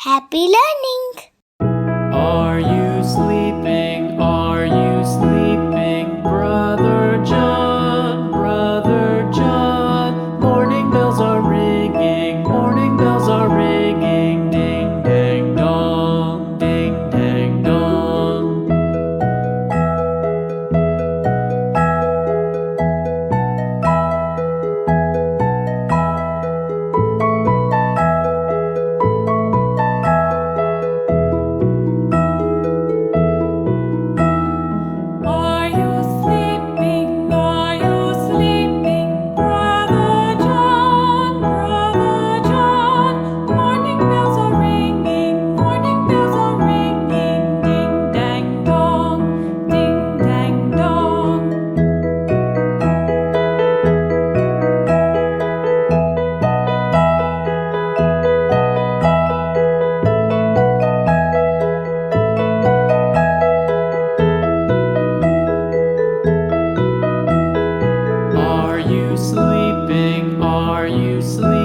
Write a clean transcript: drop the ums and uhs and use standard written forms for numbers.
Happy learning! Are you sleeping? Are you sleeping? Brother John, Brother John. Morning bells are ringing, morning bells are ringing. Ding dang dong, ding dang dong. Are you sleeping? Are you sleeping? Brother John, Brother John. Morning bells are ringing, morning bells are ringing. Ding dang dong, ding dang dong. Are you sleeping? Are you sleeping?